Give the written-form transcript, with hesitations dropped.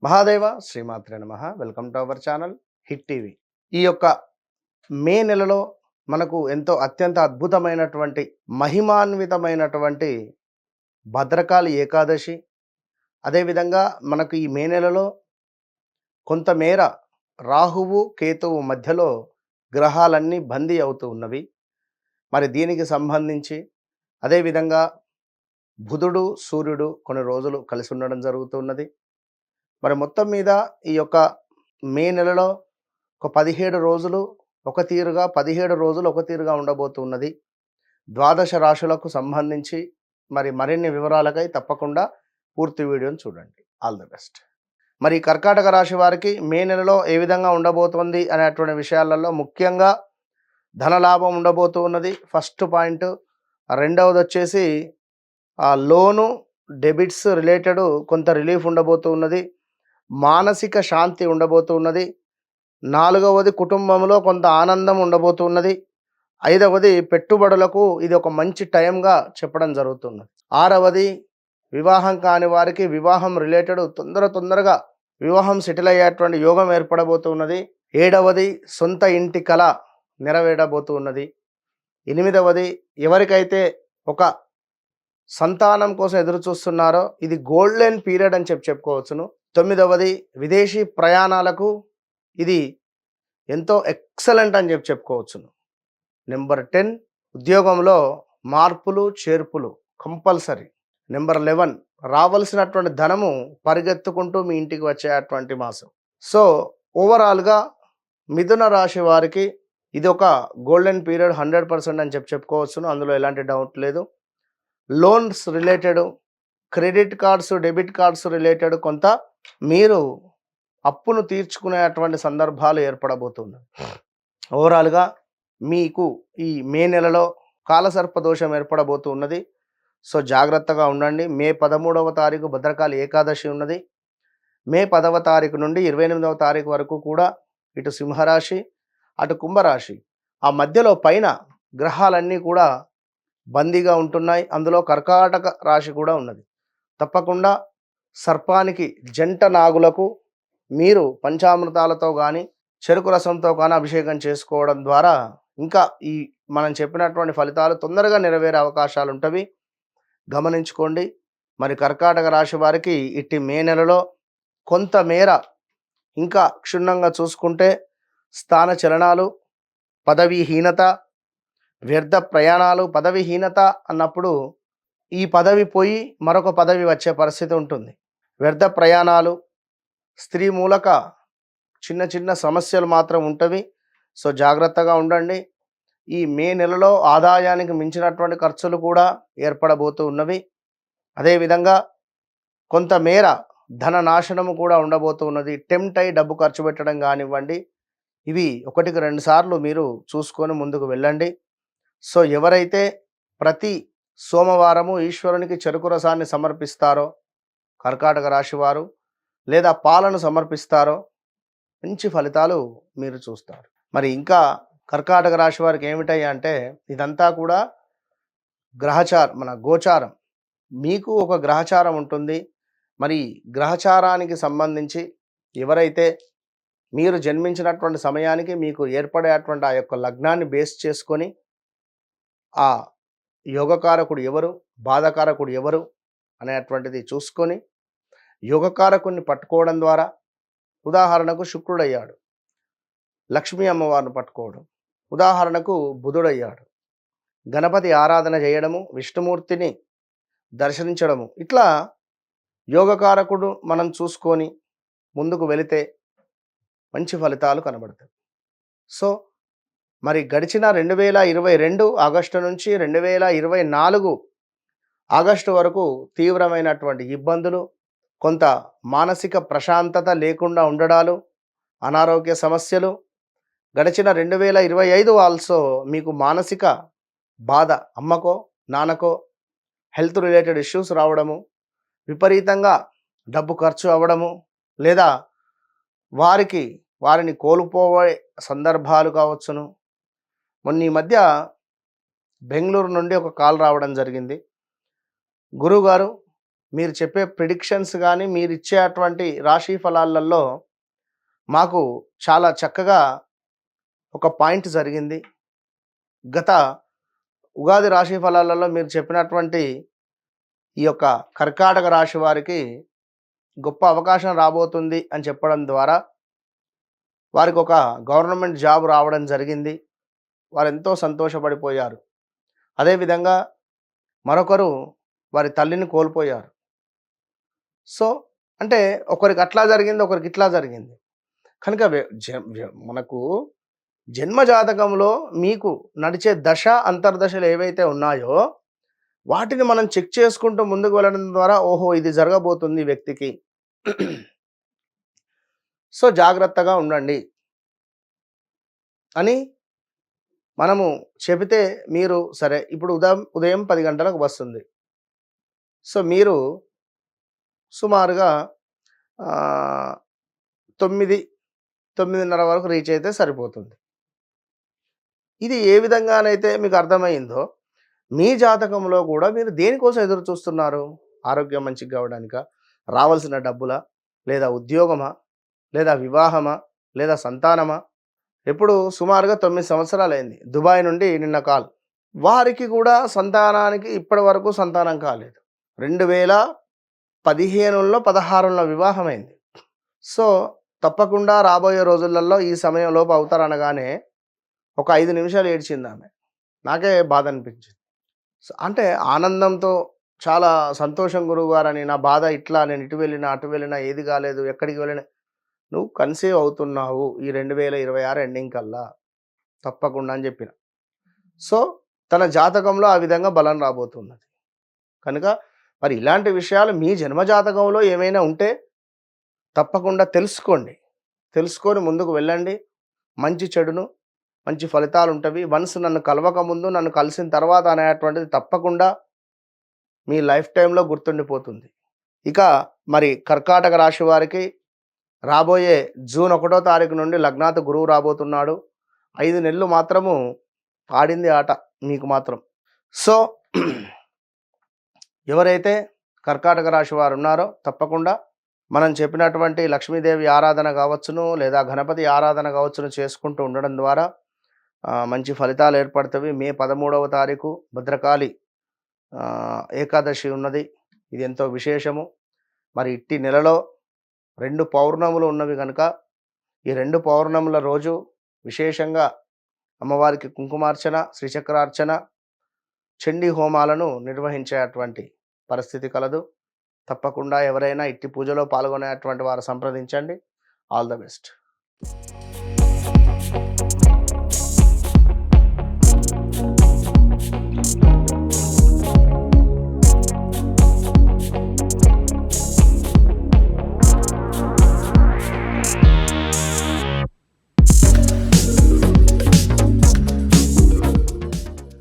మహాదేవ శ్రీమాత్రే నమః. Welcome to our channel hit TV. ఈ యొక్క మే నెలలో మనకు ఎంతో అత్యంత అద్భుతమైనటువంటి మహిమాన్వితమైనటువంటి భద్రకాళి ఏకాదశి. అదేవిధంగా మనకు ఈ మే నెలలో కొంతమేర రాహువు కేతువు మధ్యలో గ్రహాలన్నీ బందీ అవుతూ ఉన్నవి. మరి దీనికి సంబంధించి అదేవిధంగా బుధుడు సూర్యుడు కొన్ని రోజులు కలిసి ఉండడం జరుగుతున్నది. మరి మొత్తం మీద ఈ యొక్క మే నెలలో ఒక 17 రోజులు ఒక తీరుగా 17 రోజులు ఒక తీరుగా ఉండబోతున్నది. ద్వాదశ రాశులకు సంబంధించి మరి మరిన్ని వివరాలకై తప్పకుండా పూర్తి వీడియోని చూడండి. All the best. మరి కర్కాటక రాశి వారికి మే నెలలో ఏ విధంగా ఉండబోతోంది అనేటువంటి విషయాలలో ముఖ్యంగా ధనలాభం ఉండబోతూ ఉన్నది ఫస్ట్ పాయింట్. రెండవది వచ్చేసి లోను డెబిట్స్ రిలేటెడ్ కొంత రిలీఫ్ ఉండబోతూ ఉన్నది. మానసిక శాంతి ఉండబోతున్నది. నాలుగవది కుటుంబంలో కొంత ఆనందం ఉండబోతున్నది. ఐదవది పెట్టుబడులకు ఇది ఒక మంచి టైంగా చెప్పడం జరుగుతున్నది. ఆరవది వివాహం కాని వారికి వివాహం రిలేటెడ్ తొందరగా వివాహం సెటిల్ అయ్యేటువంటి యోగం ఏర్పడబోతున్నది. ఏడవది సొంత ఇంటి కళ నెరవేరబోతున్నది. ఎనిమిదవది ఎవరికైతే ఒక సంతానం కోసం ఎదురు చూస్తున్నారో ఇది గోల్డెన్ పీరియడ్ అని చెప్పుకోవచ్చును. తొమ్మిదవది విదేశీ ప్రయాణాలకు ఇది ఎంతో ఎక్సలెంట్ అని చెప్పుకోవచ్చును. నెంబర్ 10 ఉద్యోగంలో మార్పులు చేర్పులు కంపల్సరీ. నెంబర్ 11 రావాల్సినటువంటి ధనము పరిగెత్తుకుంటూ మీ ఇంటికి వచ్చేటువంటి మాసం. సో ఓవరాల్గా మిథున రాశి వారికి ఇది ఒక గోల్డెన్ పీరియడ్ 100% అని చెప్పుకోవచ్చును. అందులో ఎలాంటి డౌట్ లేదు. Loans related credit cards debit cards related కొంత మీరు అప్పును తీర్చుకునేటువంటి సందర్భాలు ఏర్పడబోతున్నాయి. ఓవరాల్గా మీకు ఈ మే నెలలో కాలసర్ప దోషం ఏర్పడబోతున్నది. సో జాగ్రత్తగా ఉండండి. మే 13వ తారీఖు భద్రకాళి ఏకాదశి ఉన్నది. మే 10వ తారీఖు నుండి 28వ తారీఖు వరకు కూడా ఇటు సింహరాశి అటు కుంభరాశి ఆ మధ్యలో పైన గ్రహాలన్నీ కూడా బందీగా ఉంటున్నాయి. అందులో కర్కాటక రాశి కూడా ఉన్నది. తప్పకుండా సర్పానికి జంట నాగులకు మీరు పంచామృతాలతో కానీ చెరుకు రసంతో కానీ అభిషేకం చేసుకోవడం ద్వారా ఇంకా ఈ మనం చెప్పినటువంటి ఫలితాలు తొందరగా నెరవేరే అవకాశాలు ఉంటవి. గమనించుకోండి. మరి కర్కాటక రాశి వారికి ఇట్టి మే నెలలో కొంతమేర ఇంకా క్షుణ్ణంగా చూసుకుంటే స్థాన చలనాలు, పదవీహీనత, వ్యర్థ ప్రయాణాలు. పదవీహీనత అన్నప్పుడు ఈ పదవి పోయి మరొక పదవి వచ్చే పరిస్థితి ఉంటుంది. వ్యర్థ ప్రయాణాలు, స్త్రీ మూలక చిన్న సమస్యలు మాత్రం ఉంటవి. సో జాగ్రత్తగా ఉండండి. ఈ మే నెలలో ఆదాయానికి మించినటువంటి ఖర్చులు కూడా ఏర్పడబోతూ ఉన్నవి. అదేవిధంగా కొంతమేర ధన నాశనము కూడా ఉండబోతూ ఉన్నది. టెంప్ట్ అయి డబ్బు ఖర్చు పెట్టడం కానివ్వండి, ఇవి 1-2 సార్లు మీరు చూసుకొని ముందుకు వెళ్ళండి. సో ఎవరైతే ప్రతి సోమవారము ఈశ్వరునికి చెరుకు రసాన్ని సమర్పిస్తారో కర్కాటక రాశి వారు, లేదా పాలను సమర్పిస్తారో మంచి ఫలితాలు మీరు చూస్తారు. మరి ఇంకా కర్కాటక రాశి వారికి ఏమిటయ్యా అంటే ఇదంతా కూడా మన గోచారం. మీకు ఒక గ్రహచారం ఉంటుంది. మరి గ్రహచారానికి సంబంధించి ఎవరైతే మీరు జన్మించినటువంటి సమయానికి మీకు ఏర్పడేటువంటి ఆ యొక్క లగ్నాన్ని బేస్ చేసుకొని ఆ యోగకారకుడు ఎవరు, బాధకారకుడు ఎవరు అనేటువంటిది చూసుకొని యోగకారకుడిని పట్టుకోవడం ద్వారా, ఉదాహరణకు శుక్రుడయ్యాడు, లక్ష్మీ అమ్మవారిని పట్టుకోవడం, ఉదాహరణకు బుధుడయ్యాడు, గణపతి ఆరాధన చేయడము, విష్ణుమూర్తిని దర్శించడము, ఇట్లా యోగకారకుడు మనం చూసుకొని ముందుకు వెళితే మంచి ఫలితాలు కనబడతాయి. సో మరి గడిచిన 2022 ఆగస్టు నుంచి 2024 ఆగస్టు వరకు తీవ్రమైనటువంటి ఇబ్బందులు, కొంత మానసిక ప్రశాంతత లేకుండా ఉండడాలు, అనారోగ్య సమస్యలు. గడిచిన 2025 ఆల్సో మీకు మానసిక బాధ, అమ్మకో నాన్నకో హెల్త్ రిలేటెడ్ ఇష్యూస్ రావడము, విపరీతంగా డబ్బు ఖర్చు అవ్వడము, లేదా వారిని కోల్పోయే సందర్భాలు కావచ్చును. మొన్న ఈ మధ్య బెంగళూరు నుండి ఒక కాల్ రావడం జరిగింది. గురువుగారు మీరు చెప్పే ప్రిడిక్షన్స్ గానీ, మీరిచ్చేటువంటి రాశి ఫలాలలో మాకు చాలా చక్కగా ఒక పాయింట్ జరిగింది. గత ఉగాది రాశి ఫలాలలో మీరు చెప్పినటువంటి ఈ యొక్క కర్కాటక రాశి వారికి గొప్ప అవకాశం రాబోతుంది అని చెప్పడం ద్వారా వారికొక గవర్నమెంట్ జాబ్ రావడం జరిగింది. వారెంతో సంతోషపడిపోయారు. అదేవిధంగా మరొకరు వారి తల్లిని కోల్పోయారు. సో, అంటే ఒకరికి అట్లా జరిగింది, ఒకరికి ఇట్లా జరిగింది. కనుక మనకు జన్మ జాతకంలో మీకు నడిచే దశ, అంతర్దశలు ఏవైతే ఉన్నాయో వాటిని మనం చెక్ చేసుకుంటూ ముందుకు వెళ్ళడం ద్వారా ఓహో! ఇది జరగబోతుంది ఈ వ్యక్తికి. సో, జాగ్రత్తగా ఉండండి అని మనము చెబితే మీరు సరే ఇప్పుడు ఉదయం 10 గంటలకు వస్తుంది. సో, మీరు సుమారుగా 9, 9:30 వరకు రీచ్ అయితే సరిపోతుంది. ఇది ఏ విధంగానైతే మీకు అర్థమైందో మీ జాతకంలో కూడా మీరు దేనికోసం ఎదురు చూస్తున్నారు? ఆరోగ్యం మంచిగా కావడానికా? రావాల్సిన డబ్బులా? లేదా ఉద్యోగమా? లేదా వివాహమా? లేదా సంతానమా? ఎప్పుడు సుమారుగా 9 సంవత్సరాలైంది. దుబాయ్ నుండి నిన్న కాల్. వారికి కూడా సంతానానికి ఇప్పటి వరకు సంతానం కాలేదు. 2015లో 16లో వివాహమైంది. సో, తప్పకుండా రాబోయే రోజులలో ఈ సమయంలోపు అవుతారనగానే ఒక 5 నిమిషాలు ఏడ్చిందామె. నాకే బాధ అనిపించింది. అంటే ఆనందంతో చాలా సంతోషం గురువుగారని, నా బాధ ఇట్లా, నేను ఇటు వెళ్ళినా, అటు వెళ్ళినా ఏది కాలేదు, ఎక్కడికి వెళ్ళినా నువ్వు కన్సీవ్ అవుతున్నావు ఈ 2026 ఎండింగ్ కల్లా తప్పకుండా అని చెప్పిన. సో, తన జాతకంలో ఆ విధంగా బలం రాబోతున్నది. కనుక మరి ఇలాంటి విషయాలు మీ జన్మ జాతకంలో ఏమైనా ఉంటే తప్పకుండా తెలుసుకోండి. తెలుసుకొని ముందుకు వెళ్ళండి. మంచి చెడును మంచి ఫలితాలు ఉంటవి. వన్స్ నన్ను కలవక ముందు, నన్ను కలిసిన తర్వాత అనేటువంటిది తప్పకుండా మీ లైఫ్ టైంలో గుర్తుండిపోతుంది. ఇక మరి కర్కాటక రాశి వారికి రాబోయే జూన్ 1వ తారీఖు నుండి లగ్నాత్ గురువు రాబోతున్నాడు. 5 నెలలు మాత్రము ఆడింది ఆట మీకు మాత్రం. సో, ఎవరైతే కర్కాటక రాశి వారు ఉన్నారో తప్పకుండా మనం చెప్పినటువంటి లక్ష్మీదేవి ఆరాధన కావచ్చును, లేదా గణపతి ఆరాధన కావచ్చును చేసుకుంటూ ఉండడం ద్వారా మంచి ఫలితాలు ఏర్పడతవి. మే 13వ తారీఖు భద్రకాళి ఏకాదశి ఉన్నది. ఇది ఎంతో విశేషము. మరి ఇట్టి నెలలో 2 పౌర్ణములు ఉన్నవి కనుక ఈ 2 పౌర్ణముల రోజు విశేషంగా అమ్మవారికి కుంకుమార్చన, శ్రీచక్రార్చన, చండీ హోమాలను నిర్వహించేటువంటి పరిస్థితి కలదు. తప్పకుండా ఎవరైనా ఇట్టి పూజలో పాల్గొనేటువంటి వారు సంప్రదించండి. All the best.